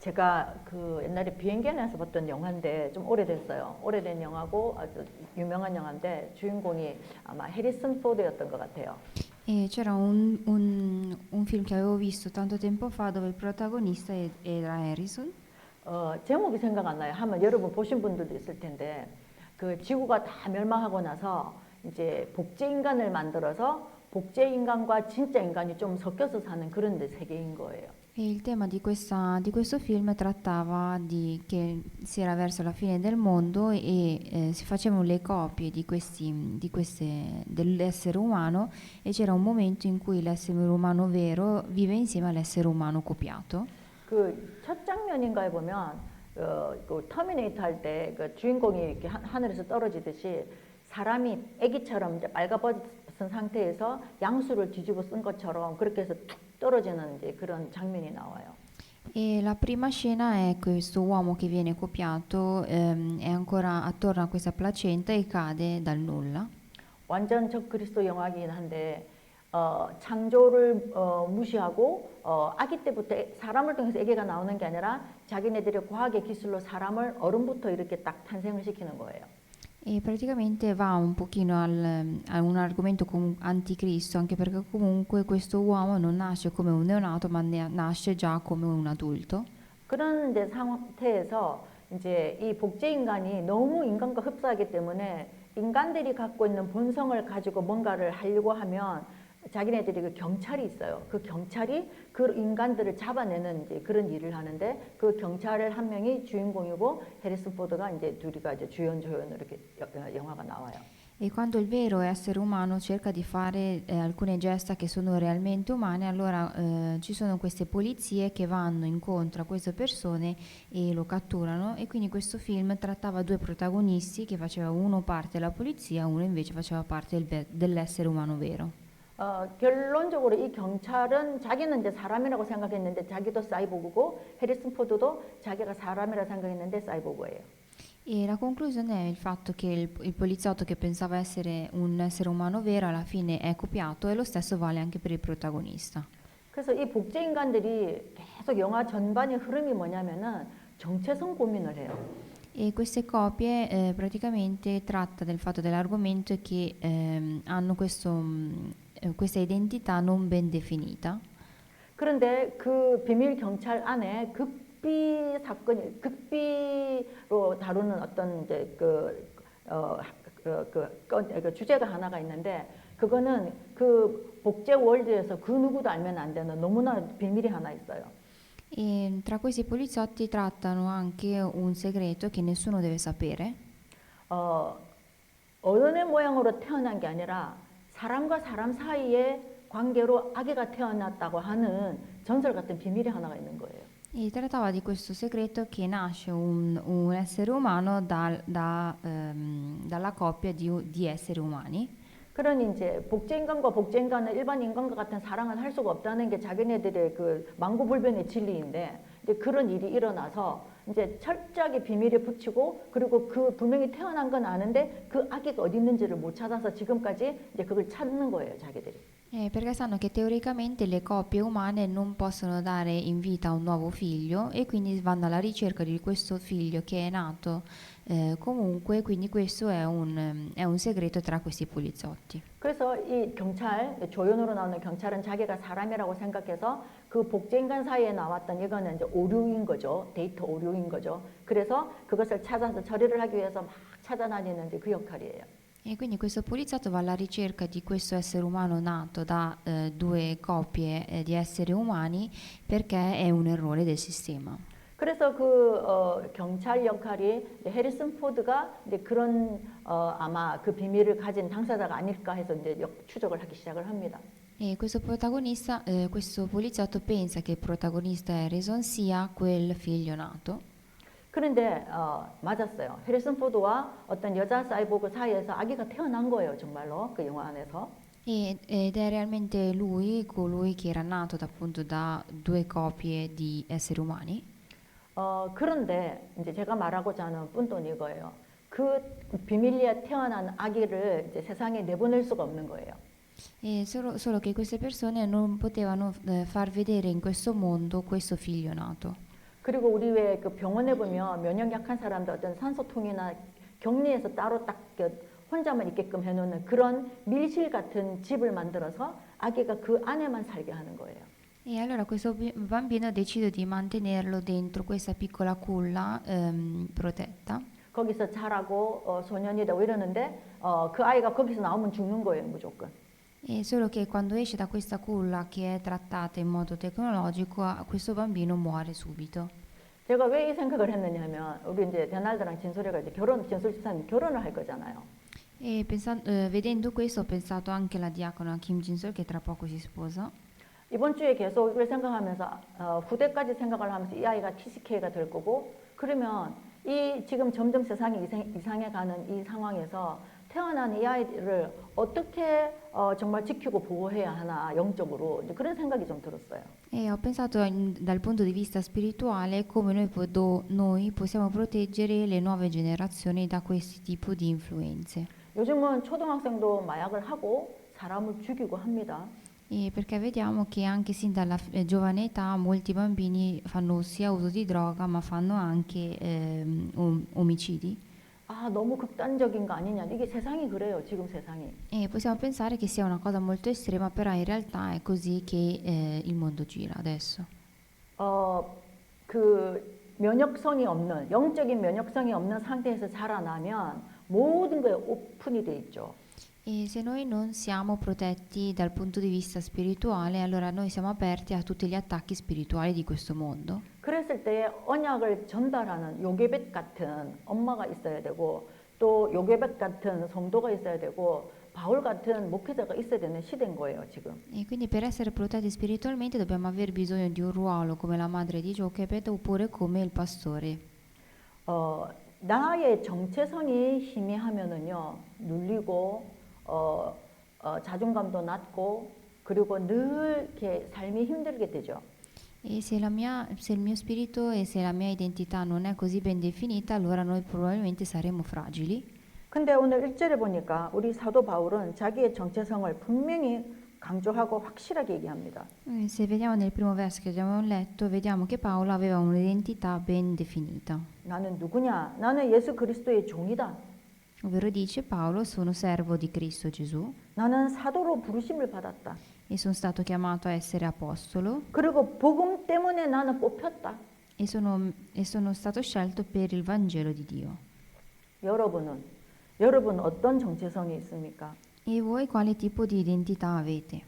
제가 그 옛날에 비행기 안에서 봤던 영화인데 좀 오래됐어요. 오래된 영화고 아주 유명한 영화인데 주인공이 아마 해리슨 포드였던 것 같아요. E c'era un film che avevo visto tanto tempo fa dove il protagonista era Harrison. 제목이 생각 안 나요. 한번 여러분 보신 분들도 있을 텐데 그 지구가 다 멸망하고 나서 이제 복제 인간을 만들어서 복제 인간과 진짜 인간이 좀 섞여서 사는 그런 세계인 거예요. E il tema di questo film trattava di che si era verso la fine del mondo e si facevano le copie dell'essere umano e c'era un momento in cui l'essere umano vero vive insieme all'essere umano copiato. 그 첫 장면인가에 보면 그 터미네이터 할 때 그 주인공이 이렇게 하늘에서 떨어지듯이 사람이 아기처럼 이제 빨가벗은 상태에서 양수를 뒤집어 쓴 것처럼 그렇게 해서 툭 떨어지는 이제 그런 장면이 나와요. E la prima scena è questo uomo che viene copiato, è ancora attorno a questa placenta e cade dal nulla. 완전 적그리스도 영화이긴 한데 창조를 무시하고 아기 때부터 사람을 통해서 아기가 나오는 게 아니라 자기네들의 과학의 기술로 사람을 어른부터 이렇게 딱 탄생을 시키는 거예요. E praticamente va un pochino a un argomento anticristo, anche perché comunque questo uomo non nasce come un neonato, ma nasce già come un adulto. 그런 이제 상태에서 이제 이 복제 인간이 너무 인간과 흡사하기 때문에 인간들이 갖고 있는 본성을 가지고 뭔가를 하려고 하면 자기네들이 그 경찰이 있어요. 그 경찰이 그 인간들을 잡아내는 이제 그런 일을 하는데 그 경찰 한 명이 주인공이고 해리슨 포드가 이제 둘이가 이제 주연 조연으로 이렇게 영화가 나와요. E quando il vero essere umano cerca di fare alcune gesta che sono realmente umane, allora ci sono queste polizie che vanno incontro a queste persone e lo catturano. E quindi questo film trattava due protagonisti che faceva uno parte della polizia, uno invece faceva parte dell'essere umano vero. 결론적으로 이 경찰은 자기는 이제 사람이라고 생각했는데 자기도 사이보그고 해리슨 포드도 자기가 사람이라 생각했는데 사이보그예요. E la conclusione è il fatto che il poliziotto che pensava essere un essere umano vero alla fine è copiato e lo stesso vale anche per il protagonista. 그래서 이 복제 인간들이 계속 영화 전반의 흐름이 뭐냐면은 정체성 고민을 해요. E queste copie praticamente tratta del fatto dell'argomento che hanno questa identità non ben definita. 그런데 그 비밀 경찰 안에 극비 사건이 극비로 다루는 어떤 이제 그 주제가 하나가 있는데 그거는 그 복제 월드에서 그 누구도 알면 안 되는 너무나 비밀이 하나 있어요. E tra questi poliziotti trattano anche un segreto che nessuno deve sapere. 어른의 모양으로 태어난 게 아니라 사람과 사람 사이의 관계로 아기가 태어났다고 하는 전설 같은 비밀이 하나가 있는 거예요. E trattava di questo segreto che nasce un essere umano dalla coppia di esseri umani. 그러니 이제 복제 인간과 복제 인간은 일반 인간과 같은 사랑을 할 수가 없다는 게 자기네들의 그 망구불변의 진리인데 이제 그런 일이 일어나서 이제 철저하게 비밀에 붙이고 그리고 그 두 명이 태어난 건 아는데 그 아기가 어디 있는지를 못 찾아서 지금까지 이제 그걸 찾는 거예요, 자기들이. Perché sanno che teoricamente le coppie umane non possono dare in vita un nuovo figlio e quindi vanno alla ricerca di questo figlio che è nato comunque, quindi questo è un segreto tra questi poliziotti. 그래서 이 경찰, 조연으로 나오는 경찰은 자기가 사람이라고 생각해서 그 복제 인간 사이에 나왔던 이거는 이제 오류인 거죠. 데이터 오류인 거죠. 그래서 그것을 찾아서 처리를 하기 위해서 막 찾아다니는 이제 그 역할이에요. E quindi questo poliziotto va alla ricerca di questo essere umano nato da due coppie di esseri umani perché è un errore del sistema. 그래서 그 경찰 역할이 이제 해리슨 포드가 이제 그런 아마 그 비밀을 가진 당사자가 아닐까 해서 이제 추적을 하기 시작을 합니다. E questo poliziotto pensa che il protagonista Harrison sia quel figlio nato. 그런데 맞았어요. 해리슨 포드와 어떤 여자 사이보그 사이에서 아기가 태어난 거예요, 정말로 그 영화 안에서. Ed è realmente lui, colui che era nato appunto da due coppie di esseri umani. 그런데 이제 제가 말하고자 하는 punto는 이거예요. 그 비밀리에 태어난 아기를 이제 세상에 내보낼 수가 없는 거예요. E solo che queste persone non potevano far vedere in questo mondo questo figlio nato. 그리고 우리 왜 그 병원에 보면 면역 약한 사람들 어떤 산소통이나 격리해서 따로 딱 혼자만 있게끔 해놓는 그런 밀실 같은 집을 만들어서 아기가 그 안에만 살게 하는 거예요. E allora questo bambino decide di mantenerlo dentro questa piccola culla protetta. 거기서 자라고 소년이 되고 이러는데 그 아이가 거기서 나오면 죽는 거예요, 무조건. E solo che quando esce da questa culla che è trattata in modo tecnologico, questo bambino muore subito. 제가 왜 이 생각을 했느냐 하면 우리 이제 데날드랑 진솔이가 이제 진솔 집사님 결혼을 할 거잖아요. E vedendo questo ho pensato anche alla diacona Kim Jin-sol che tra poco si sposa. 이번 주에 계속 이걸 생각하면서 후대까지 생각을 하면서 이 아이가 TCK가 될 거고 그러면 이 지금 점점 세상이 이상해 가는 이 상황에서 태어난 이 아이를 어떻게 정말 지키고 보호해야 하나 영적으로 이제 그런 생각이 좀 들었어요. E ho pensato dal punto di vista spirituale come noi possiamo proteggere le nuove generazioni da questi tipi di influenze. 요즘은 초등학생도 마약을 하고 사람을 죽이고 합니다. E perché vediamo che anche sin dalla giovane età molti bambini fanno sia uso di droga ma fanno anche omicidi. 아, 너무 극단적인 거 아니냐. 이게 세상이 그래요. 지금 세상이. E possiamo pensare che sia una cosa molto estrema, però in realtà è così che il mondo gira adesso. 그 면역성이 없는 영적인 면역성이 없는 상태에서 자라나면 모든 거에 오픈이 돼 있죠. E se noi non siamo protetti dal punto di vista spirituale, allora noi siamo aperti a tutti gli attacchi spirituali di questo mondo. 그랬을 때 언약을 전달하는 요괴벳 같은 엄마가 있어야 되고 또 요괴벳 같은 성도가 있어야 되고 바울 같은 목회자가 있어야 되는 시대인 거예요, 지금. E quindi per essere protetti spiritualmente dobbiamo aver bisogno di un ruolo come la madre di Jochebed oppure come il pastore. 나의 정체성이 희미하면은요 눌리고 자존감도 낮고 그리고 늘 이렇게 삶이 힘들게 되죠. E se il mio spirito e se la mia identità non è così ben definita, allora noi probabilmente saremo fragili. 근데 오늘 1절에 보니까 우리 사도 바울은 자기의 정체성을 분명히 강조하고 확실하게 얘기합니다. Se vediamo nel primo verso che abbiamo letto, vediamo che Paolo aveva un'identità ben definita. 나는 누구냐? 나는 예수 그리스도의 종이다. Ovvero dice Paolo, sono servo di Cristo Gesù 나는 사도로 부르심을 받았다. e sono stato chiamato a essere apostolo 그리고 복음 때문에 나는 뽑혔다. e sono stato scelto per il Vangelo di Dio. 여러분 어떤 정체성이 있습니까? E voi quale tipo di identità avete?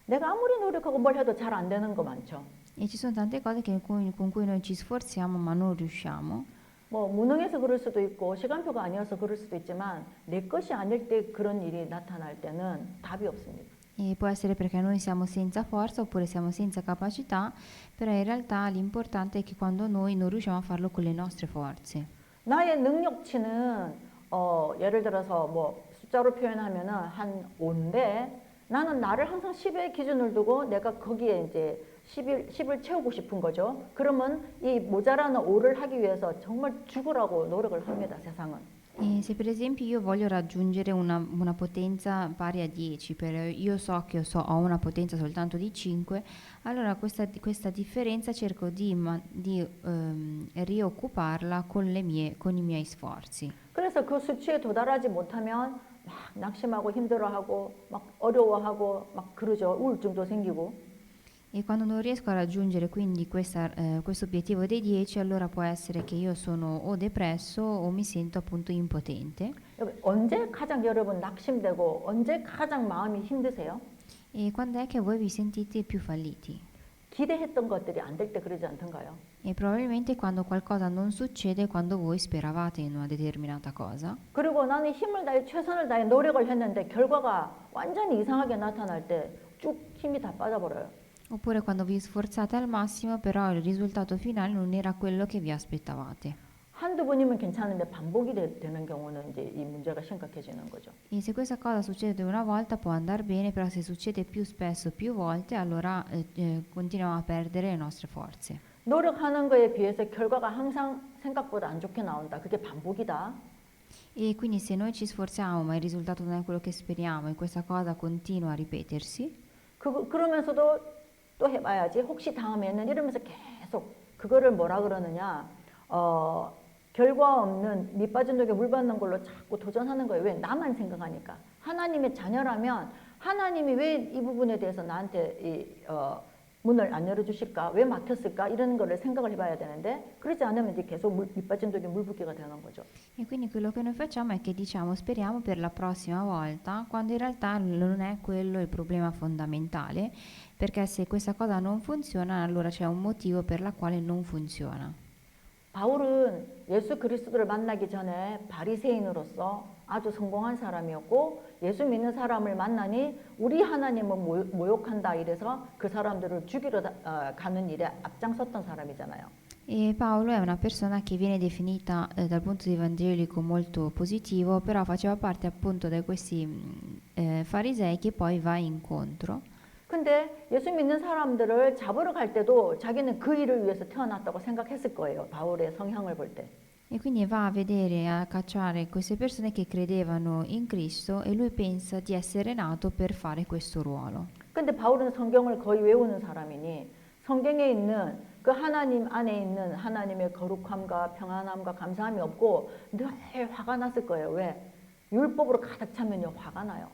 내가 아무리 노력하고 뭘 해도 잘 안 되는 거 많죠. E ci sono tante cose con cui noi ci sforziamo ma non riusciamo. 뭐 무능해서 그럴 수도 있고 시간표가 아니어서 그럴 수도 있지만 내 것이 아닐 때 그런 일이 나타날 때는 답이 없습니다. E può essere perché noi siamo senza forza oppure siamo senza capacità, però in realtà l'importante è che quando noi non riusciamo a farlo con le nostre forze. 나의 능력치는 예를 들어서 뭐 숫자로 표현하면은 한 5인데 나는 나를 항상 10의 기준을 두고 내가 거기에 이제 10을 채우고 싶은 거죠. 그러면 이 모자라는 5를 하기 위해서 정말 죽으라고 노력을 합니다, 세상은. E se per esempio io voglio raggiungere una potenza pari a 10, però io so che ho una potenza soltanto di 5, allora questa differenza cerco di rioccuparla con i miei sforzi. 그래서 그 수치에 도달하지 못하면 막 낙심하고 힘들어하고 막 어려워하고 막 그러죠. 우울증도 생기고. E quando non riesco a raggiungere quindi questo obiettivo dei 10, allora può essere che io sono o depresso o mi sento appunto impotente. 언제 가장 여러분 낙심되고 언제 가장 마음이 힘드세요? E quando è che voi vi sentite più falliti? 기대했던 것들이 안 될 때 그러지 않던가요? E probabilmente quando qualcosa non succede quando voi speravate in una determinata cosa. 그리고 나는 힘을 다해 최선을 다해 노력을 했는데 결과가 완전히 이상하게 나타날 때 쭉 힘이 다 빠져버려요. Oppure quando vi sforzate al massimo, però il risultato finale non era quello che vi aspettavate. 한두 번이면 괜찮은데 반복이 되는 경우는 이제 이 문제가 심각해지는 거죠. E se questa cosa succede una volta può andare bene, però se succede più spesso, più volte, allora continuiamo a perdere le nostre forze. 노력하는 거에 비해서 결과가 항상 생각보다 안 좋게 나온다. 그게 반복이다. E quindi se noi ci sforziamo ma il risultato non è quello che speriamo e questa cosa continua a ripetersi, 그러면서도 또 해봐야지. 혹시 다음에는 이러면서 계속 그거를 뭐라 그러느냐, 결과 없는 밑 빠진 독에 물 받는 걸로 자꾸 도전하는 거예요. 왜? 나만 생각하니까. 하나님의 자녀라면 하나님이 왜 이 부분에 대해서 나한테 문을 안 열어주실까? 왜 막혔을까? 이런 거를 생각을 해봐야 되는데 그러지 않으면 이제 계속 밑 빠진 독에 물 붓기가 되는 거죠. E quindi quello che noi facciamo è che diciamo speriamo per la prossima volta, quando in realtà non è quello il problema fondamentale, perché se questa cosa non funziona, allora c'è un motivo per la quale non funziona. 바울은 예수 그리스도를 만나기 전에 바리새인으로서 아주 성공한 사람이었고 예수 믿는 사람을 만나니 우리 하나님은 모욕한다 이래서 그 사람들을 죽이러 가는 일에 앞장섰던 사람이잖아요. E Paolo è una persona che viene definita dal punto evangelico molto positivo, però faceva parte appunto di questi farisei che poi va incontro. 근데 예수 믿는 사람들을 잡으러 갈 때도 자기는 그 일을 위해서 태어났다고 생각했을 거예요. 바울의 성향을 볼 때. E quindi va a vedere, a cacciare queste persone che credevano in Cristo e lui pensa di essere nato per fare questo ruolo. 근데 바울은 성경을 거의 외우는 사람이니 성경에 있는 그 하나님 안에 있는 하나님의 거룩함과 평안함과 감사함이 없고 늘 화가 났을 거예요. 왜? 율법으로 가득 차면요 화가 나요.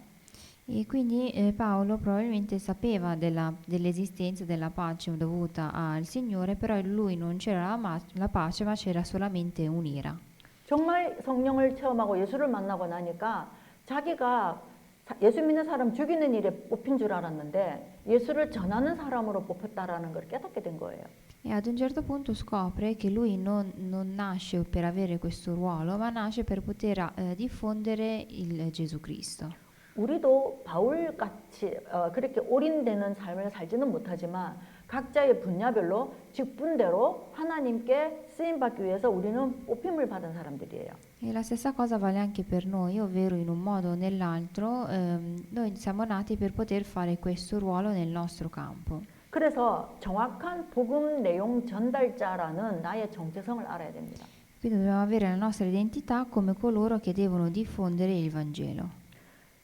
E quindi Paolo probabilmente sapeva dell'esistenza della pace dovuta al Signore, però in lui non c'era la pace, ma c'era solamente un'ira. 정말 성령을 체험하고 예수를 만나고 나니까 자기가 예수 믿는 사람 죽이는 일에 뽑힌 줄 알았는데 예수를 전하는 사람으로 뽑혔다라는 걸 깨닫게 된 거예요. E ad un certo punto scopre che lui non nasce per avere questo ruolo, ma nasce per poter diffondere il Gesù Cristo. 우리도 바울같이 그렇게 올인되는 삶을 살지는 못하지만 각자의 분야별로 직분대로 하나님께 쓰임받기 위해서 우리는 뽑힘을 받은 사람들이에요. E la stessa cosa vale anche per noi, ovvero in un modo o nell'altro, noi siamo nati per poter fare questo ruolo nel nostro campo. 그래서 정확한 복음 내용 전달자라는 나의 정체성을 알아야 됩니다. Quindi dobbiamo avere la nostra identità come coloro che devono diffondere il Vangelo.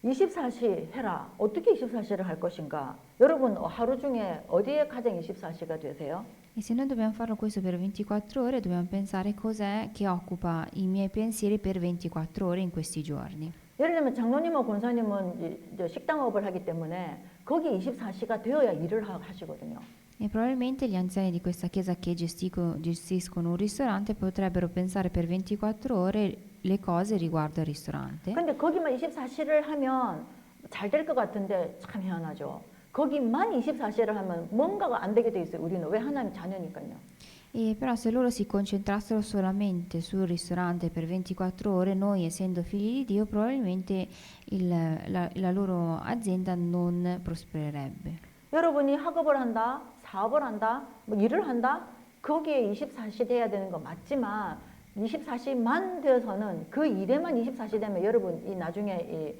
24시 해라. 어떻게 24시를 할 것인가? 여러분 하루 중에 어디에 가장 24시가 되세요? E se noi dobbiamo farlo questo per 24 ore, dobbiamo pensare cos'è che occupa i miei pensieri per 24 ore in questi giorni. 예를 들면 장로님하고 권사님은 이제 식당업을 하기 때문에 거기 24시가 되어야 일을 하시거든요. E probabilmente gli anziani di questa chiesa che gestiscono un ristorante potrebbero pensare per 24 ore le cose riguardo al ristorante. 근데 거기만 24시를 하면 잘 될 것 같은데 참 희한하죠. 거기만 24시를 하면 뭔가가 안 되게 돼 있어요. 우리는 왜 하나님 자녀니까요. E però se loro si concentrassero solamente sul ristorante per 24 ore, noi essendo figli di Dio, probabilmente la loro azienda non prospererebbe. 여러분이 학업을 한다, 사업을 한다, 뭐 일을 한다, 거기에 24시 돼야 되는 거 맞지만 24시만 되어서는 그 일에만 24시 되면 여러분 이 나중에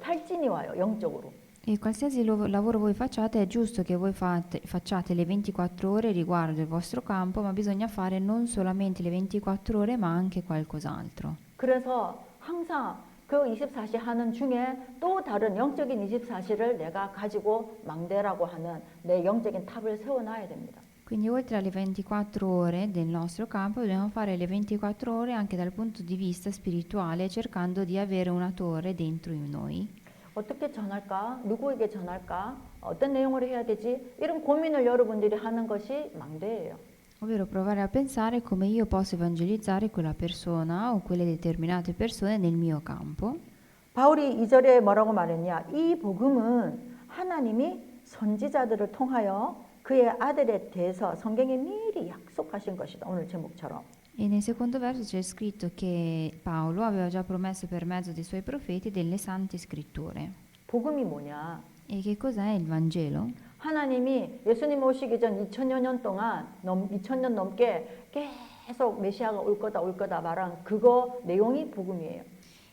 탈진이 와요, 영적으로. E qualsiasi lavoro voi facciate, è giusto che voi facciate le 24 ore riguardo il vostro campo, ma bisogna fare non solamente le 24 ore, ma anche qualcos'altro. 그래서 항상 그 24시 하는 중에 또 다른 영적인 24시를 내가 가지고 망대라고 하는 내 영적인 탑을 세워놔야 됩니다. Quindi oltre alle 24 ore del nostro campo dobbiamo fare le 24 ore anche dal punto di vista spirituale, cercando di avere una torre dentro in noi. 어떻게 전할까? 누구에게 전할까? 어떤 내용으로 해야 되지? 이런 고민을 여러분들이 하는 것이 망대예요. Ovvero provare a pensare come io posso evangelizzare quella persona o quelle determinate persone nel mio campo. 바울이 2절에 뭐라고 말했냐? 이 복음은 하나님이 선지자들을 통하여 그의 아들에 대해서 성경에 미리 약속하신 것이다. 오늘 제목처럼. E nel secondo verso c'è scritto che Paolo aveva già promesso per mezzo dei suoi profeti delle sante scritture. 복음이 뭐냐? E che cos'è il Vangelo? 하나님이 예수님 오시기 전 2000여 년 동안 2000년 넘게 계속 메시아가 올 거다 말한 그거 내용이 복음이에요.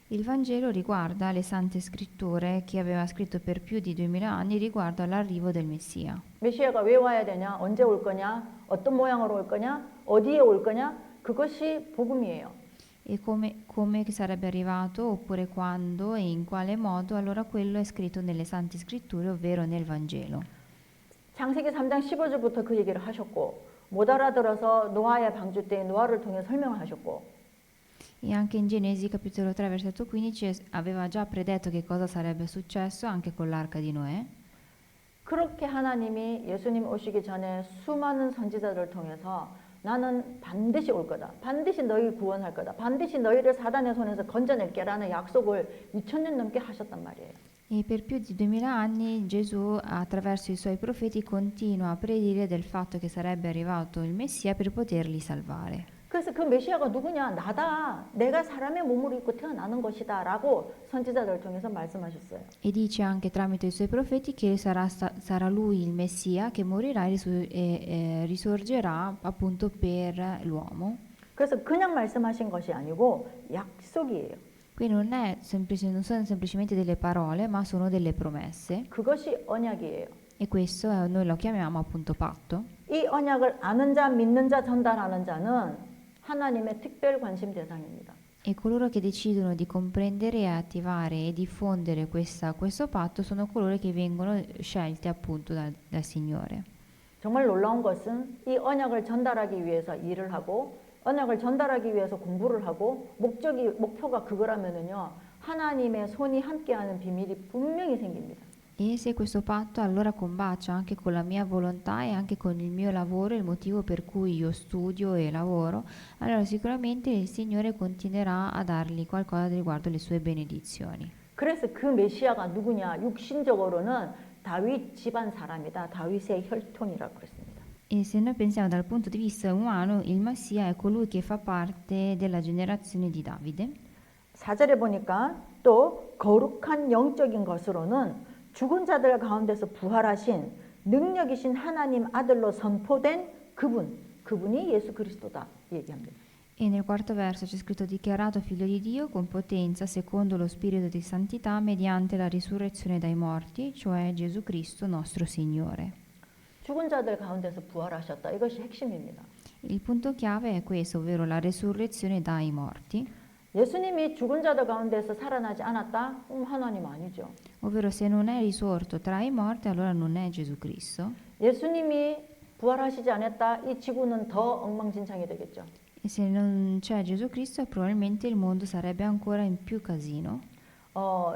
Il Vangelo riguarda le sante scritture che aveva scritto per più di 2000 anni riguardo all'arrivo del Messia. 메시아가 왜 와야 되냐? 언제 올 거냐? 어떤 모양으로 올 거냐? 어디에 올 거냐? 그것이 복음이에요. E come che sarebbe arrivato, oppure quando e in quale modo, allora quello è scritto nelle sante scritture, ovvero nel Vangelo. 창세기 3장 15절부터 그 얘기를 하셨고 못 알아들어서 노아의 방주 때 노아를 통해 설명을 하셨고 E anche in Genesi capitolo 3 versetto 15 aveva già predetto che cosa sarebbe successo anche con l'arca di Noè. 그렇게 하나님이 예수님 오시기 전에 수많은 선지자들을 통해서 나는 반드시 올 거다. 반드시 너희 구원할 거다. 반드시 너희를 사단의 손에서 건져낼게라는 약속을 2000년 넘게 하셨단 말이에요. E per più di 2000 anni Gesù attraverso i suoi profeti continua a predire del fatto che sarebbe arrivato il Messia per poterli salvare. 그래서 그 메시아가 누구냐? 나다. 내가 사람의 몸을 입고 태어나는 것이다. 라고 선지자들을 통해서 말씀하셨어요. E dice anche tramite i suoi profeti che sarà lui il Messia che morirà e risorgerà appunto per l'uomo. 그래서 그냥 말씀하신 것이 아니고 약속이에요. Qui non sono semplicemente delle parole, ma sono delle promesse. 그것이 언약이에요. E questo noi lo chiamiamo appunto patto. 이 언약을 아는 자, 믿는 자, 전달하는 자는 하나님의 특별 관심 대상입니다. E coloro che decidono di comprendere e attivare e diffondere questo patto sono coloro che vengono scelti appunto dal Signore. 정말 놀라운 것은 이 언약을 전달하기 위해서 일을 ha고 언약을 전달하기 위해서 공부를 하고 목표가 그거라면은요. 하나님의 손이 함께하는 비밀이 분명히 생깁니다. E se questo patto allora combacio anche con la mia volontà e anche con il mio lavoro, il motivo per cui io studio e lavoro, allora sicuramente il Signore continuerà a dargli qualcosa riguardo le sue benedizioni. 그래서 그 메시아가 누구냐? 육신적으로는 다윗 집안 사람이다. 다윗의 혈통이라고 그랬습니다. E se noi pensiamo dal punto di vista umano, il Messia è colui che fa parte della generazione di Davide. 4절에 보니까 또 거룩한 영적인 것으로는 죽은 자들 가운데서 부활하신 능력이신 하나님 아들로 선포된 그분이 예수 그리스도다 얘기합니다. E nel quarto verso c'è scritto dichiarato figlio di Dio con potenza secondo lo spirito di santità mediante la risurrezione dai morti, cioè Gesù Cristo nostro Signore. 죽은 자들 가운데서 부활하셨다. 이것이 핵심입니다. Il punto chiave è questo, ovvero la resurrezione dai morti, 예수님이 죽은 자들 가운데서 살아나지 않았다? 하나님 아니죠. ovvero se non è risorto tra i morti allora non è Gesù Cristo. 예수님이 부활하시지 않았다? 이 지구는 더 엉망진창이 되겠죠. E se non c'è Gesù Cristo probabilmente il mondo sarebbe ancora in più casino.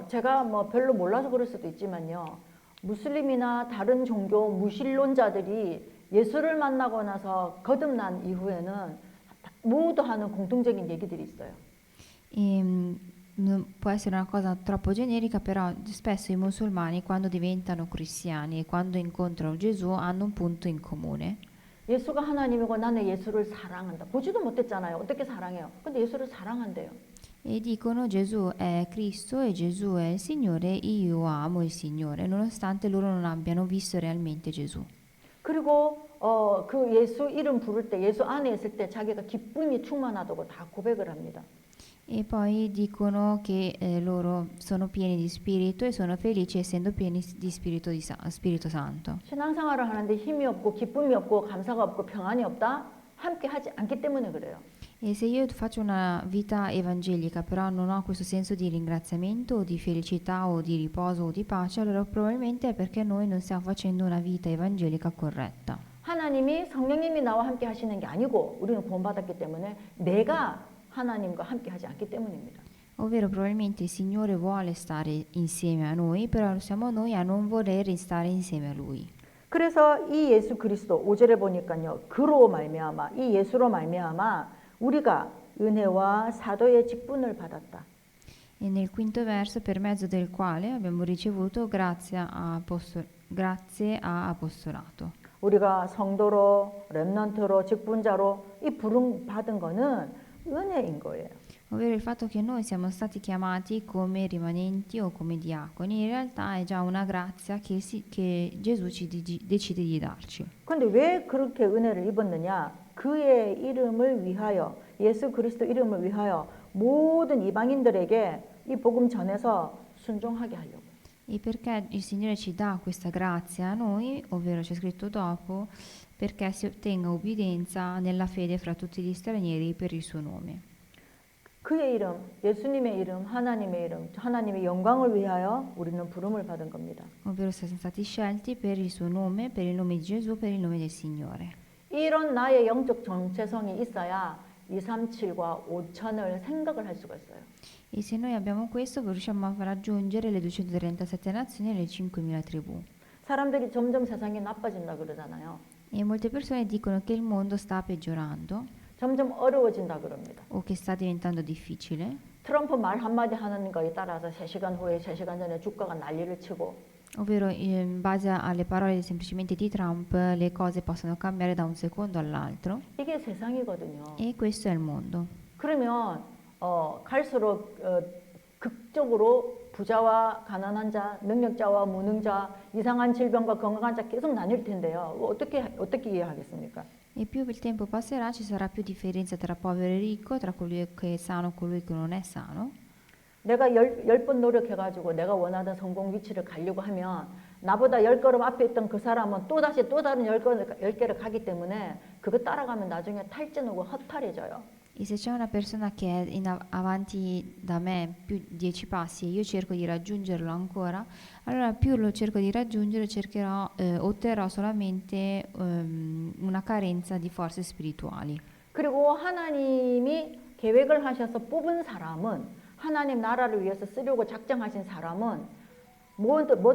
제가 뭐 별로 몰라서 그럴 수도 있지만요. 무슬림이나 다른 종교 무신론자들이 예수를 만나고 나서 거듭난 이후에는 모두 하는 공통적인 얘기들이 있어요. Può essere una cosa troppo generica, però spesso i musulmani quando diventano cristiani e quando incontrano Gesù hanno un punto in comune. 예수가 하나님이고 나는 예수를 사랑한다. 보지도 못했잖아요. 어떻게 사랑해요? 근데 예수를 사랑한대요. E dicono Gesù è Cristo e Gesù è il Signore, io amo il Signore, nonostante loro non abbiano visto realmente Gesù. 그리고 그 예수 이름 부를 때 예수 안에 있을 때 자기가 기쁨이 충만하다고 다 고백을 합니다. E poi dicono che loro sono pieni di spirito e sono felici essendo pieni di Spirito Santo. 신앙생활을 하는데 힘이 없고 기쁨이 없고 감사가 없고 평안이 없다? 함께 하지 않기 때문에 그래요. E se io faccio una vita evangelica però non ho questo senso di ringraziamento o di felicità o di riposo o di pace, allora probabilmente è perché noi non stiamo facendo una vita evangelica corretta. 하나님이 성령님이 나와 함께 하시는 게 아니고 우리는 구원받았기 때문에 내가 하나님과 함께 하지 않기 때문입니다. Ovvero probabilmente il Signore vuole stare insieme a noi, però siamo noi a non voler stare insieme a Lui. 그래서 이 예수 그리스도 5절에 보니까요. 그로 말미암아 이 예수로 말미암아 우리가 은혜와 사도의 직분을 받았다. E nel quinto verso per mezzo del quale abbiamo ricevuto grazie a apostolato. 우리가 성도로 렘넌트로 직분자로 이 부름 받은 거는 은혜인 거예요. Ovvero il fatto che noi siamo stati chiamati come rimanenti o come diaconi, in realtà è già una grazia che Gesù decide di darci. 그런데 왜 그렇게 은혜를 입었느냐? 그의 이름을 위하여, 예수 그리스도 이름을 위하여 모든 이방인들에게 이 복음 전해서 순종하게 하려고. E perché il Signore ci dà questa grazia a noi, ovvero c'è scritto dopo, perché si ottenga obbedienza nella fede fra tutti gli stranieri per il suo nome. 그의 이름, 예수님의 이름, 하나님의 이름, 하나님의 영광을 위하여 우리는 부름을 받은 겁니다. Ovvero siamo stati scelti per il suo nome, per il nome di Gesù, per il nome del Signore. 이런 나의 영적 정체성이 있어야 237과 5천을 생각을 할 수가 있어요. E se noi abbiamo questo, riusciamo a raggiungere le 237 nazioni e le 5.000 tribù. 사람들이 점점 세상이 나빠진다 그러잖아요. E molte persone dicono che il mondo sta peggiorando 점점 어려워진다 그럽니다. o che sta diventando difficile. 트럼프 말 한마디 하는 거에 따라서 3시간 후에 3시간 전에 주가가 난리를 치고 Ovvero, in base alle parole semplicemente di Trump, le cose possono cambiare da un secondo all'altro. 이게 세상이거든요. E questo è il mondo. 그러면 갈수록 극적으로 부자와 가난한 자, 능력자와 무능자, 이상한 질병과 건강한 자 계속 나뉠 텐데요. 어떻게 이해하겠습니까? E più il tempo passerà, ci sarà più differenza tra povero e ricco, tra colui che è sano e colui che non è sano. 내가 10번 노력해가지고 내가 원하던 성공 위치를 가려고 하면 나보다 10걸음 앞에 있던 그 사람은 또다시 또 다른 10개를 가기 때문에 그거 따라가면 나중에 탈진 오고 허탈해져요. E se c'è una persona che è avanti da me più 10 passi e io cerco di raggiungerlo ancora, allora più lo cerco di raggiungere, otterrò solamente una carenza di forze spirituali. 그리고 하나님이 계획을 하셔서 뽑은 사람은 하나님 나라를 위해서 쓰려고 작정하신 사람은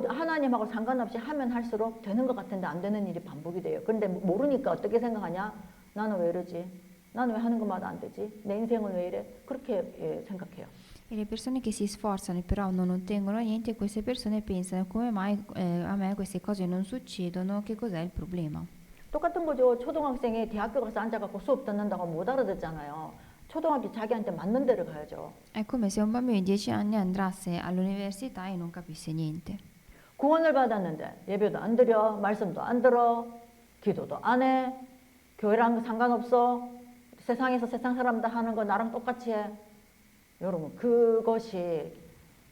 하나님하고 상관없이 하면 할수록 되는 것 같은데 안 되는 일이 반복이 돼요. 그런데 모르니까 어떻게 생각하냐? 나는 왜 이러지? 나는 왜 하는 것마다 안 되지? 내 인생은 왜 이래? 그렇게 생각해요. E le persone che si sforzano e però non ottengono niente, queste persone pensano come mai a me queste cose non succedono, che cos'è il problema? 똑같은 거죠. 초등학생이 대학교 가서 앉아갖고 수업 듣는다고 못 알아듣잖아요. 초등학교 자기한테 맞는 데를 가야죠. È come se un bambino di 10 anni andasse all'università e non capisse niente. 구원을 받았는데 예배도 안 드려, 말씀도 안 들어, 기도도 안 해, 교회랑 상관없어, 세상에서 세상 사람들 하는 거 나랑 똑같이 해. 여러분 그것이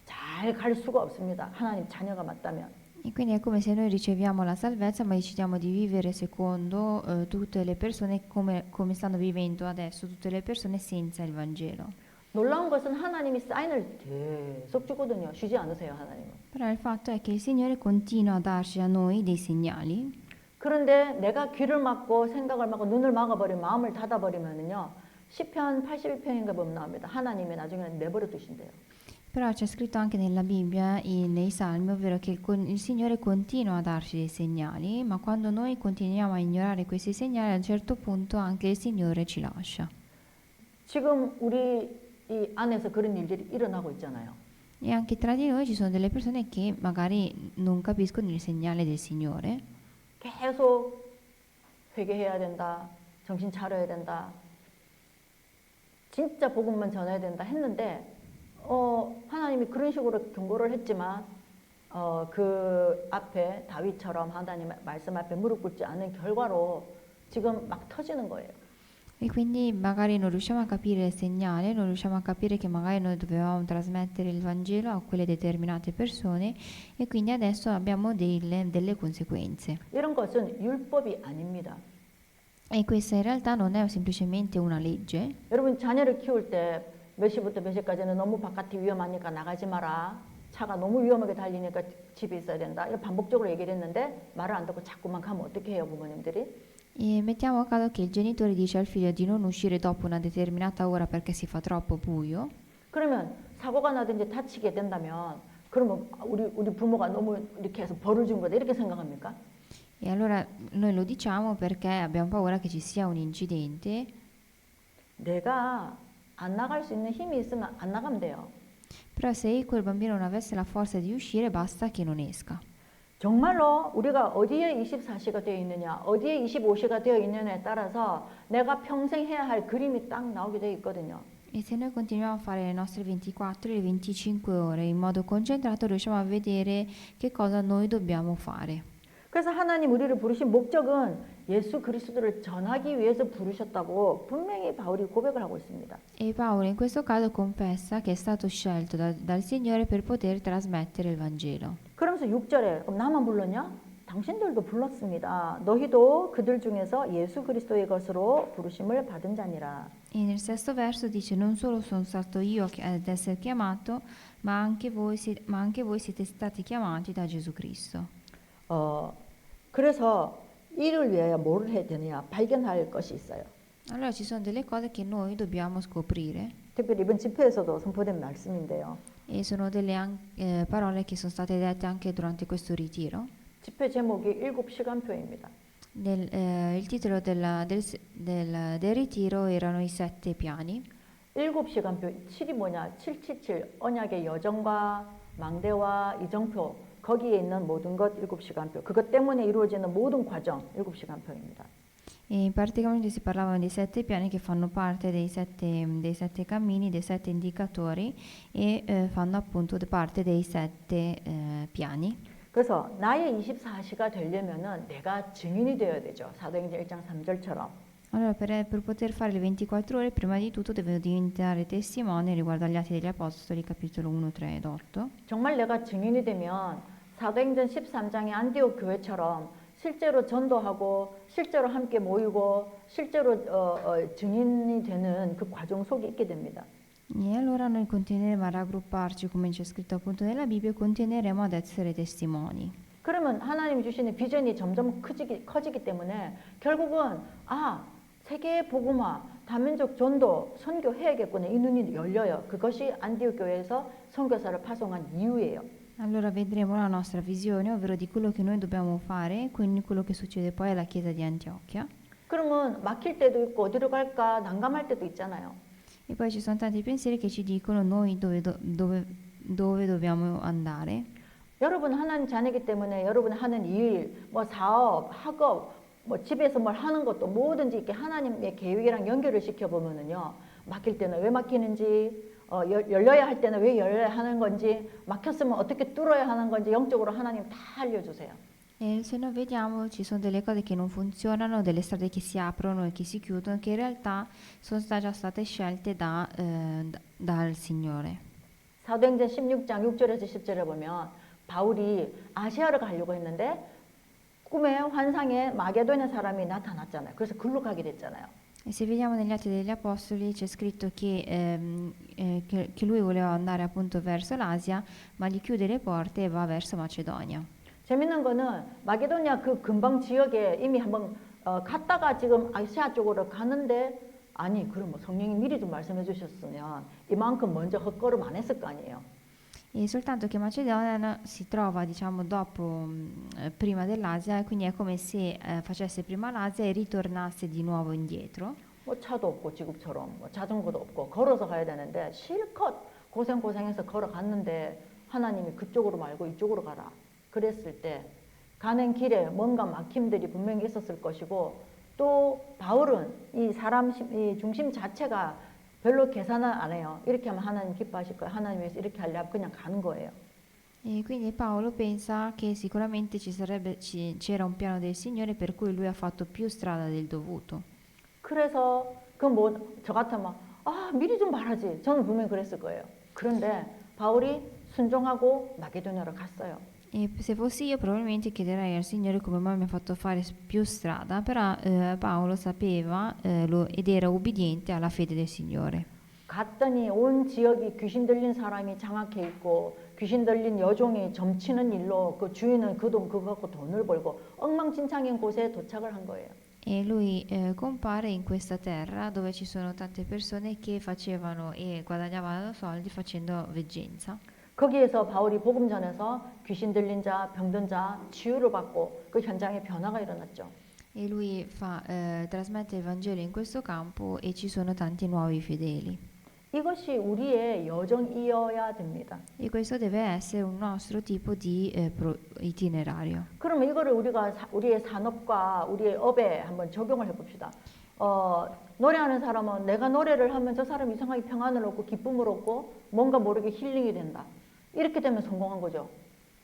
잘 갈 수가 없습니다. 하나님 자녀가 맞다면. E quindi è come se noi riceviamo la salvezza ma decidiamo di vivere secondo tutte le persone come stanno vivendo adesso tutte le persone senza il Vangelo. 놀라운 것은 하나님이 사인을 계속 주거든요. 쉬지 않으세요, 하나님은. Però il fatto è che il Signore continua a darci a noi dei segnali. 그런데 내가 귀를 막고 생각을 막고 눈을 막아버리면 마음을 닫아버리면은요. 시편 81편인가 보면 나옵니다. 하나님이 나중에 내버려 두신대요. Però c'è scritto anche nella Bibbia e nei Salmi, ovvero che il Signore continua a darci dei segnali, ma quando noi continuiamo a ignorare questi segnali, a un certo punto anche il Signore ci lascia. 지금 우리 이 안에서 그런 일들이 일어나고 있잖아요. E anche tra di noi ci sono delle persone che magari non capiscono il segnale del Signore. 계속 회개해야 된다. 정신 차려야 된다. 진짜 복음만 전해야 된다 했는데 하나님이 그런 식으로 경고를 했지만 그 앞에 다윗처럼 하나님의 말씀 앞에 무릎 꿇지 않은 결과로 지금 막 터지는 거예요. E quindi magari non riusciamo a capire il segnale, non riusciamo a capire che magari noi dovevamo trasmettere il Vangelo a quelle determinate persone e quindi adesso abbiamo delle conseguenze. 이런 것은 율법이 아닙니다. E questa in realtà non è semplicemente una legge. 여러분 자녀를 키울 때 몇 시부터 몇 시까지는 너무 바깥이 위험하니까 나가지 마라. 차가 너무 위험하게 달리니까 집에 있어야 된다. 이런 반복적으로 얘기를 했는데 말을 안 듣고 자꾸만 가면 어떻게 해요, 부모님들이? E mettiamo a caso che il genitore dice al figlio di non uscire dopo una determinata ora perché si fa troppo buio. 그러면 사고가 나든지 다치게 된다면 그러면 우리 부모가 너무 이렇게 해서 벌을 준 거다 이렇게 생각합니까? E allora noi lo diciamo perché abbiamo paura che ci sia un incidente. 내가 안 나갈 수 있는 힘이 있으면 안 나가면 돼요. Però se quel bambino non avesse la forza di uscire, basta che non esca. 정말로 우리가 어디에 24시가 되어 있느냐, 어디에 25시가 되어 있느냐에 따라서 내가 평생 해야 할 그림이 딱 나오게 되어 있거든요. E se noi continuiamo a fare le nostre 24 e le 25 ore in modo concentrato, riusciamo a vedere che cosa noi dobbiamo fare. 그래서 하나님 우리를 부르신 목적은 예수 그리스도를 전하기 위해서 부르셨다고 분명히 바울이 고백을 하고 있습니다. E Paolo in questo caso confessa che è stato scelto dal Signore per poter trasmettere il Vangelo. 그러면서 6절에 그럼 나만 불렀냐? 당신들도 불렀습니다. 너희도 그들 중에서 예수 그리스도의 것으로 부르심을 받은 자니라. E nel sesto verso dice: non solo sono stato io ad essere chiamato, ma anche voi siete stati chiamati da Gesù Cristo. 그래서 이를 위하여 뭐를 해야 되느냐 발견할 것이 있어요. Allora ci sono delle cose che noi dobbiamo scoprire 특별히 이번 집회에서도 선포된 말씀인데요. e sono delle parole che sono state dette anche durante questo ritiro. 집회 제목이 7시간표입니다. Il titolo del ritiro erano i 7 piani. 7시간표 7이 뭐냐? 777 언약의 여정과 망대와 이정표 거기에 있는 모든 것 7시간표. 그것 때문에 이루어지는 모든 과정 7시간표입니다. E praticamente si parlavano dei 7 piani che fanno parte dei sette cammini, dei 7 indicatori e fanno appunto parte dei 7 piani. 그래서 나의 24시가 되려면은 내가 증인이 되어야 되죠. 사도행전 1장 3절처럼. Allora, per poter fare le 24 ore, prima di tutto devo diventare testimone riguardo agli Atti degli Apostoli, capitolo 1, 3 ed 8. 정말 내가 증인이 되면 사도행전 13장의 안디옥 교회처럼 실제로 전도하고 실제로 함께 모이고 실제로 증인이 되는 그 과정 속에 있게 됩니다. E allora noi continueremo a raggrupparci, come c'è scritto appunto nella Bibbia, e continueremo ad essere testimoni. 그러면 하나님이 주시는 비전이 점점 커지기 때문에 결국은 세계 복음화, 다민족 전도, 선교해야겠구나 이 눈이 열려요. 그것이 안디옥 교회에서 선교사를 파송한 이유예요. Allora vedremo la nostra visione, ovvero di quello che noi dobbiamo fare, quindi quello che succede poi alla chiesa di Antiochia. 그러면 막힐 때도 있고 어디로 갈까 난감할 때도 있잖아요. E poi ci sono tanti pensieri che ci dicono noi dove dobbiamo andare. 여러분 하나님 자녀이기 때문에 여러분 하는 일, 뭐 사업, 학업, 뭐 집에서 뭘 하는 것도 뭐든지 이렇게 하나님의 계획이랑 연결을 시켜보면은요. 막힐 때는 왜 막히는지, 열려야 할 때는 왜 열려야 하는 건지, 막혔으면 어떻게 뚫어야 하는 건지 영적으로 하나님 다 알려주세요. E se noi vediamo ci sono delle cose che non funzionano, delle strade che si aprono e che si chiudono, che in realtà sono già state scelte dal Signore. 사도행전 16장 6절에서 10절에 보면 바울이 아시아를 가려고 했는데 꿈에 환상에 마게도냐 사람이 나타났잖아요. 그래서 글로 가게 됐잖아요. E se vediamo negli Atti degli Apostoli c'è scritto che lui voleva andare appunto verso l'Asia, ma gli chiude le porte e va verso Macedonia. 재밌는 거는 마게도냐 그 근방 지역에 이미 한번 갔다가 지금 아시아 쪽으로 가는데 그럼 뭐 성령이 미리 좀 말씀해 주셨으면 이만큼 먼저 헛걸음 안 했을 거 아니에요. E soltanto che Macedonia si trova, diciamo, prima dell'Asia, e quindi è come se facesse prima l'Asia e ritornasse di nuovo indietro. 뭐 차도 없고 지금처럼 뭐 자전거도 없고 걸어서 가야 되는데 실컷 고생해서 걸어갔는데 하나님이 그쪽으로 말고 이쪽으로 가라. 그랬을 때 가는 길에 뭔가 막힘들이 분명히 있었을 것이고 또 바울은 이 중심 자체가 별로 계산을 안 해요. 이렇게 하면 하나님 기뻐하실 거예요. 하나님 위해서 이렇게 하려면 그냥 가는 거예요. E quindi Paolo pensa che sicuramente c'era un piano del Signore per cui lui ha fatto più strada del dovuto. 그래서 저 같으면 미리 좀 말하지. 저는 분명히 그랬을 거예요. 그런데 바울이 순종하고 마게도냐로 갔어요. E se fossi io probabilmente chiederei al Signore come mai mi ha fatto fare più strada, però Paolo sapeva ed era ubbidiente alla fede del Signore. 갔더니 온 지역이 귀신 들린 사람이 장악해 있고 귀신 들린 여종이 점치는 일로 그 주인은 그거 갖고 돈을 벌고 엉망진창인 곳에 도착을 한 거예요. E lui compare in questa terra dove ci sono tante persone che facevano e guadagnavano soldi facendo veggenza. 거기에서 바울이 복음 전해서 귀신 들린 자, 병든 자 치유를 받고 그 현장에 변화가 일어났죠. E lui trasmette il Vangelo in questo campo e ci sono tanti nuovi fedeli. 이것이 우리의 여정이어야 됩니다. E questo deve essere un nostro tipo di itinerario. 그러면 이거를 우리의 산업과 우리의 업에 한번 적용을 해봅시다. 노래하는 사람은 내가 노래를 하면 저 사람 이상하게 평안을 얻고 기쁨을 얻고 뭔가 모르게 힐링이 된다. 이렇게 되면 성공한 거죠.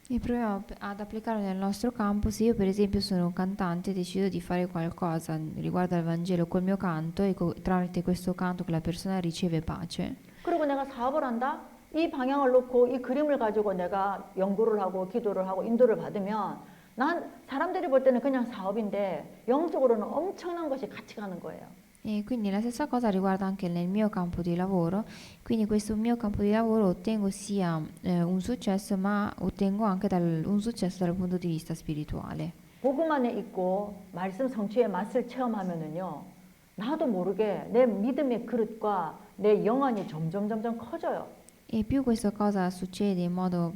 E proviamo ad applicarlo nel nostro campo. Se io per esempio sono un cantante e decido di fare qualcosa riguardo al Vangelo col mio canto e tramite questo canto che la persona riceve pace. 그리고 내가 사업을 한다. 이 방향을 놓고 이 그림을 가지고 내가 연구를 하고 기도를 하고 인도를 받으면 난 사람들이 볼 때는 그냥 사업인데 영적으로는 엄청난 것이 같이 가는 거예요. E quindi la stessa cosa riguarda anche nel mio campo di lavoro, quindi questo mio campo di lavoro ottengo sia un successo, ma ottengo anche un successo dal punto di vista spirituale. 복음 안에 있고 말씀 성취의 맛을 체험하면은요, 나도 모르게 내 믿음의 그릇과 내 영안이 점점 커져요. E più questa cosa succede in modo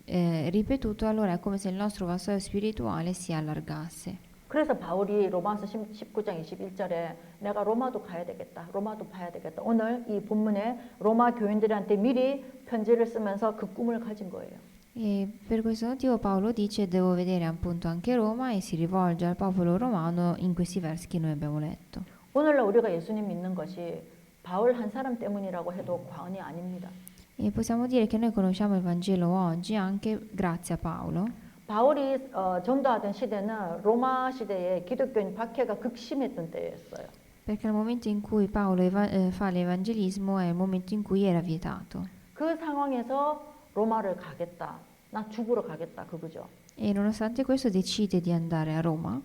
ripetuto, allora è come se il nostro vassoio spirituale si allargasse. 그래서 바울이 로마서 19장 21절에 내가 로마도 가야 되겠다. 로마도 봐야 되겠다. 오늘 이 본문에 로마 교인들한테 미리 편지를 쓰면서 그 꿈을 가진 거예요. E per questo motivo Paolo dice devo vedere appunto anche Roma e si rivolge al popolo romano in questi versi che noi abbiamo letto. 오늘날 우리가 예수님 믿는 것이 바울 한 사람 때문이라고 해도 과언이 아닙니다. E possiamo dire che noi conosciamo il Vangelo oggi anche grazie a Paolo. 바울이 전도하던 시대는 로마 시대에 기독교인 박해가 극심했던 때였어요. Perché al momento in cui Paolo fa l'evangelismo è il momento in cui era vietato. 그 상황에서 로마를 가겠다. 나 죽으러 가겠다. 그거죠. E nonostante questo decide di andare a Roma.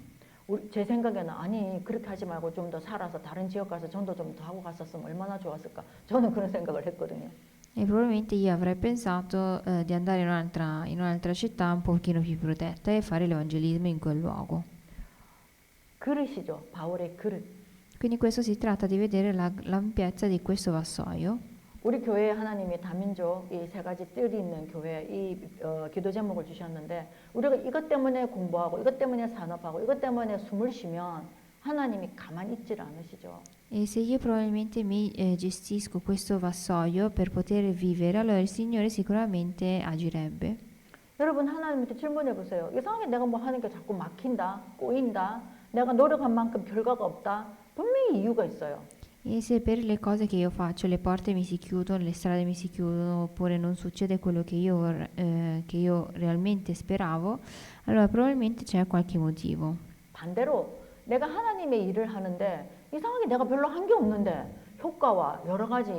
제 생각에는 아니 그렇게 하지 말고 좀 더 살아서 다른 지역 가서 전도 좀 더 하고 갔었으면 얼마나 좋았을까. 저는 그런 생각을 했거든요. E probabilmente io avrei pensato di andare in un'altra città un pochino più protetta e fare l'evangelismo in quel luogo. 그릇이죠. 바울의 그릇. Quindi questo si tratta di vedere l'ampiezza di questo vassoio. 우리 교회에 하나님이 다민족 이 세 가지 뜰이 있는 교회 이 기도 제목을 주셨는데 우리가 i것 때문에 공부하고 이것 때문에 산업하고 이것 때문에 숨을 쉬면 하나님이 가만히 있질 않으시죠. E se io probabilmente mi gestisco questo vassoio per poter vivere, allora il Signore sicuramente agirebbe. 여러분 하나님한테 질문해 보세요. 이상하게 내가 뭐 하는 게 자꾸 막힌다, 꼬인다, 내가 노력한 만큼 결과가 없다. 분명히 이유가 있어요. E se per le cose che io faccio le porte mi si chiudono, le strade mi si chiudono, oppure non succede quello che io realmente speravo, allora probabilmente c'è qualche motivo. 반대로 내가 하나님의 일을 하는데 이상하게 내가 별로 한 게 없는데 효과와 여러 가지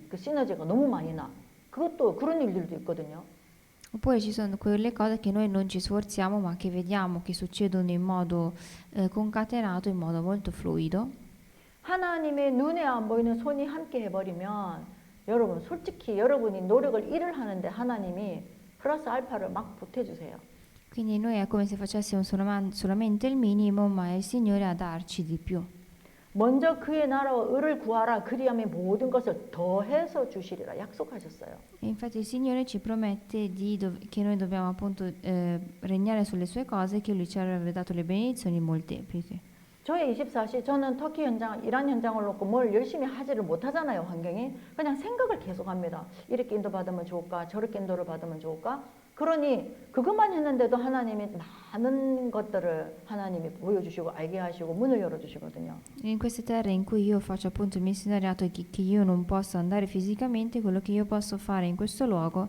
그 시너지가 너무 많이 나. 그것도 그런 일들도 있거든요. Oppure ci sono quelle cose che noi non ci sforziamo ma che vediamo che succedono in modo concatenato, in modo molto fluido. 하나님의 눈에 안 보이는 손이 함께 해버리면 여러분 솔직히 여러분이 노력을 일을 하는데 하나님이 플러스 알파를 막 보태주세요. Quindi noi è come se facessimo solamente il minimo, ma è il Signore a darci di più. 먼저 그의 나라와 의를 구하라 그리하면 모든 것을 더해서 주시리라 약속하셨어요. E infatti il Signore ci promette che noi dobbiamo appunto regnare sulle sue cose e che Lui ci avrebbe dato le benedizioni molteplici. 저의 24시 저는 터키 현장, 이란 현장을 놓고 뭘 열심히 하지를 못하잖아요. 환경이. 그냥 생각을 계속합니다. 이렇게 인도 받으면 좋을까? 저렇게 인도를 받으면 좋을까? 그러니 그것만 했는데도 하나님이 많은 것들을 하나님이 보여주시고 알게 하시고 문을 열어주시거든요. In queste terre in cui io faccio appunto il missionariato e che io non posso andare fisicamente, quello che io posso fare in questo luogo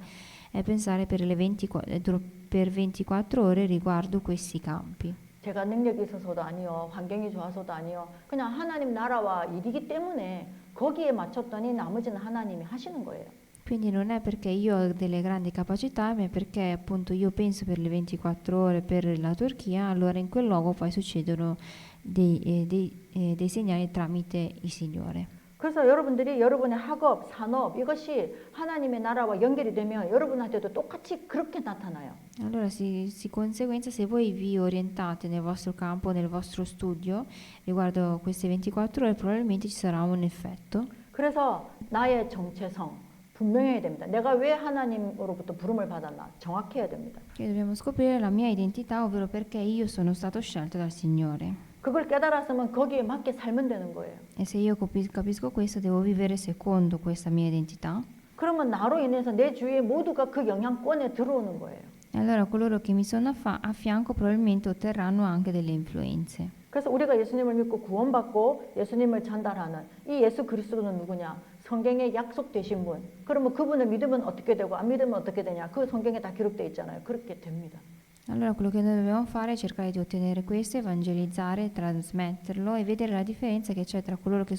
è pensare per 24 ore riguardo questi campi. 제가 능력이 있어서도 아니요, 환경이 좋아서도 아니요. 그냥 하나님 나라와 일이기 때문에 거기에 맞췄더니 나머지는 하나님이 하시는 거예요. Quindi non è perché io ho delle grandi capacità, ma è perché appunto io penso per le 24 ore per la Turchia, allora in quel luogo poi succedono dei segnali tramite il Signore. 그래서 여러분들이 여러분의 학업, 산업 이것이 하나님의 나라와 연결이 되면 여러분한테도 똑같이 그렇게 나타나요. Allora di conseguenza se voi vi orientate nel vostro campo, nel vostro studio riguardo queste 24 ore probabilmente ci sarà un effetto. 그래서 나의 정체성 분명해야 됩니다. 내가 왜 하나님으로부터 부름을 받았나 정확해야 됩니다. E dobbiamo scoprire la mia identità, ovvero perché io sono stato scelto dal Signore. 그걸 깨달았으면 거기에 맞게 살면 되는 거예요. E se io capisco questo, devo vivere secondo questa mia identità. 그러면 나로 인해서 내 주위에 모두가 그 영향권에 들어오는 거예요. E allora coloro che mi sono a fianco probabilmente otterranno anche delle influenze. 그래서 우리가 예수님을 믿고 구원받고 예수님을 전달하는 이 예수 그리스도는 누구냐? 성경에 약속되신 분. 그러면 그분을 믿으면 어떻게 되고 안 믿으면 어떻게 되냐? 그 성경에 다 기록되어 있잖아요. 그렇게 됩니다. Allora quello che noi dobbiamo fare è cercare di ottenere questo, evangelizzare, trasmetterlo e vedere la differenza che c'è tra coloro che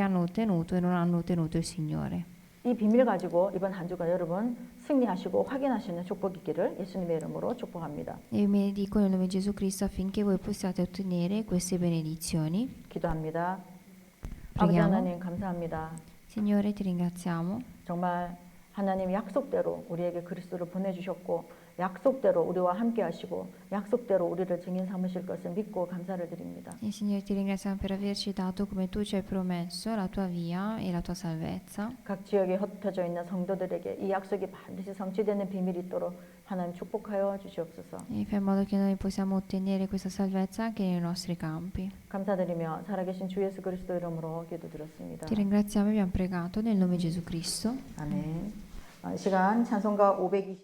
hanno ottenuto e non hanno ottenuto il Signore. 이 비밀 가지고 이번 한 주가 여러분 승리하시고 확인하시는 축복이 있기를 예수님의 이름으로 축복합니다. E vi benedico nel nome di Gesù Cristo affinché voi possiate ottenere queste benedizioni. 기도합니다. 아버지 Preghiamo. 하나님 감사합니다. Signore, ti ringraziamo. 정말 하나님 약속대로 우리에게 그리스도를 보내주셨고 약속대로 우리와 함께 하시고 약속대로 우리를 증인 삼으실 것을 믿고 감사를 드립니다. E Signore, ti ringraziamo per averci dato, come tu ci hai promesso, la tua via e la tua salvezza. 각 지역에 흩어져 있는 성도들에게 이 약속이 반드시 성취되는 비밀이 있도록 하나님 축복하여 주시옵소서. E fai in modo che noi possiamo ottenere questa salvezza anche nei nostri campi. 감사드리며 살아계신 주 예수 그리스도 이름으로 기도드렸습니다. Ti ringraziamo e abbiamo pregato nel nome di Gesù Cristo. 아멘. 시간 찬송가 520